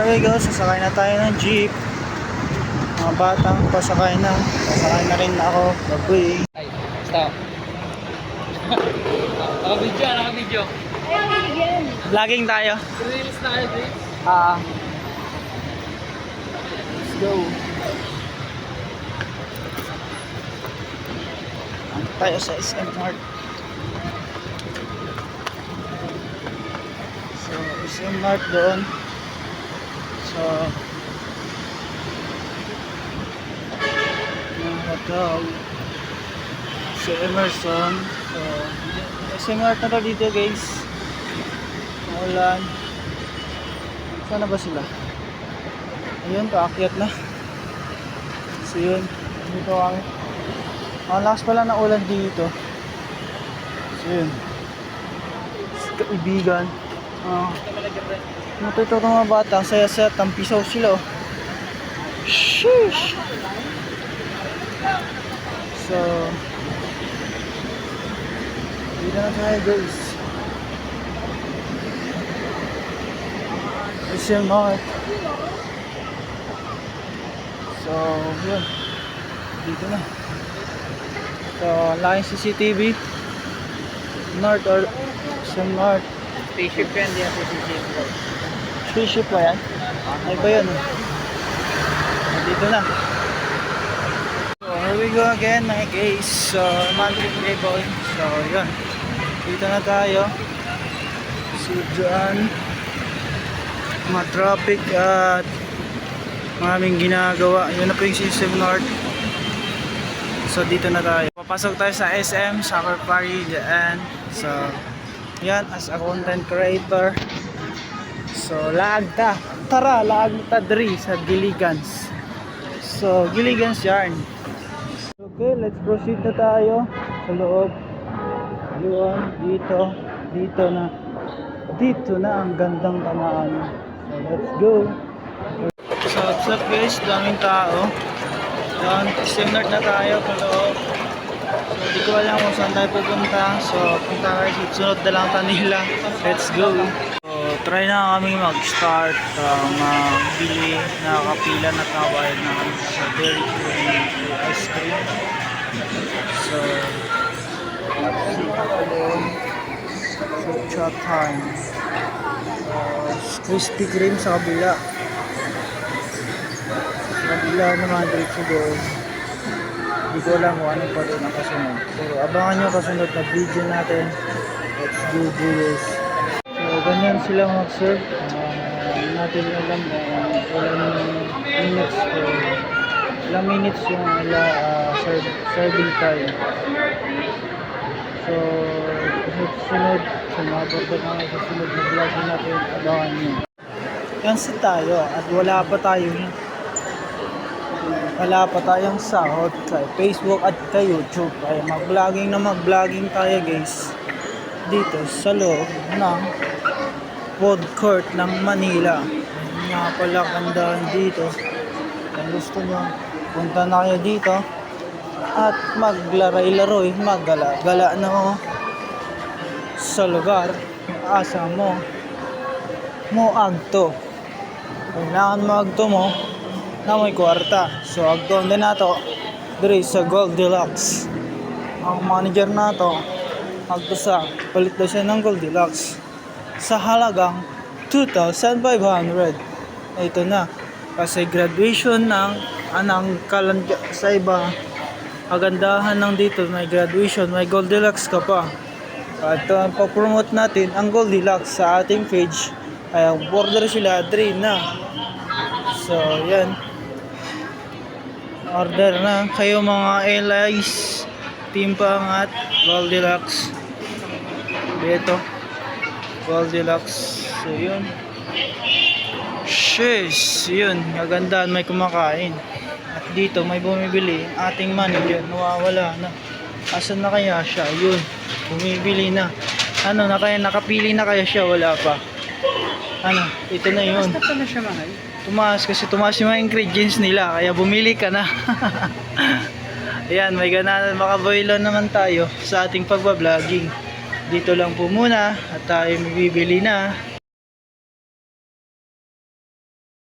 we go, sasakay na tayo ng jeep. Mga batang pasakay na. Pasakay na rin ako. Baboy. Ay, stop. Naka-video. Vlogging tayo. Reels tayo, please. Let's go. Ano tayo sa SM Mart. So, SM Mart doon. So, mga hotel. Si Emerson. So, SM Mart na to dito guys. Maulan. Sana ba sila? Ayun, kaakyat na. So yun, dito kami. Ang lakas pala ng ulan dito. So yun. Kaibigan. Ito mga bata, ang saya-saya, tampisaw sila. Sheesh! So, dito na tayo guys. SM Mart. So, yun. Dito na. So, laking CCTV. North or SM Mart. Spaceship yan, di yan CCTV. Spaceship ba yan? Ay ba yun? Dito na. So, here we go again mga guys. So, monthly playboy. So, yun. Dito na tayo. So, dyan. Mga traffic at maraming ginagawa. Yun na po yung SM Mart. So dito na tayo. Papasok tayo sa SM, Soccer Party dyan. So yan, as a content creator. So laag ta. Tara, laag ta diri sa Giligans. So Giligans yarn. Okay, let's proceed na tayo sa loob. Yun, dito na ang gandang tamaan. So let's go. So what's up guys, daming tao. Doon, SM Mart na tayo paloob. So di ko alam kung saan tayo pupunta. So punta tayo, sunod na lang kanila. Let's go. So try na kami mag-start. Magbili, nakakapila na kabayad na kami sa Dairy Queen ice cream. So chat time. Krispy Kreme sa kabila. Sa kabila naman dito doon. Hindi ko alam kung ano pa rin ang kasunod. Pero abangan nyo kasunod na video natin. Let's do this. So ganyan sila mag-serve. Natin alam ilang minutes yung serving time. So sunod sumabot na kami sa sunod na vlog natin, abangan nyo. Cancel tayo at wala pa tayong sahod kay Facebook at kay YouTube. Kaya mag-vlogging tayo guys dito sa loob ng food court ng Manila. Nga pala kandahan dito. Kung gusto nyo, punta na kayo dito at maglaray-laroy, maggala-gala na mo sa lugar asa mo agto. Kailangan mo agto mo na may kwarta. So agto din nato diri sa Gold Deluxe. Ang manager nato agto sa palit daw siya ng Gold Deluxe sa halagang 2,500. Ito na kasi graduation ng anang kalangga sa iba. Kagandahan ng dito, may graduation, may Gold Deluxe ka pa. At pa-promote natin ang Gold Deluxe sa ating page. Kaya order sila, drain na. So, yan. Order na kayo mga allies. Team Pangat, Gold Deluxe. Dito. Gold Deluxe. So, yun. Sheesh. Yun. Magandaan, may kumakain. At dito, may bumibili. Ating manager, nawawala na. Asan na kaya siya? Yun. Bumibili na. Ano na kaya, nakapili na kaya siya, wala pa. Ano, ito na yun. Basta pa na siya mahal. Tumaas kasi tumaas yung mga ingredients nila, kaya bumili ka na. Ayan, may ganahan, makaboylo naman tayo sa ating pagbabloging. Dito lang po muna at tayo bibili na.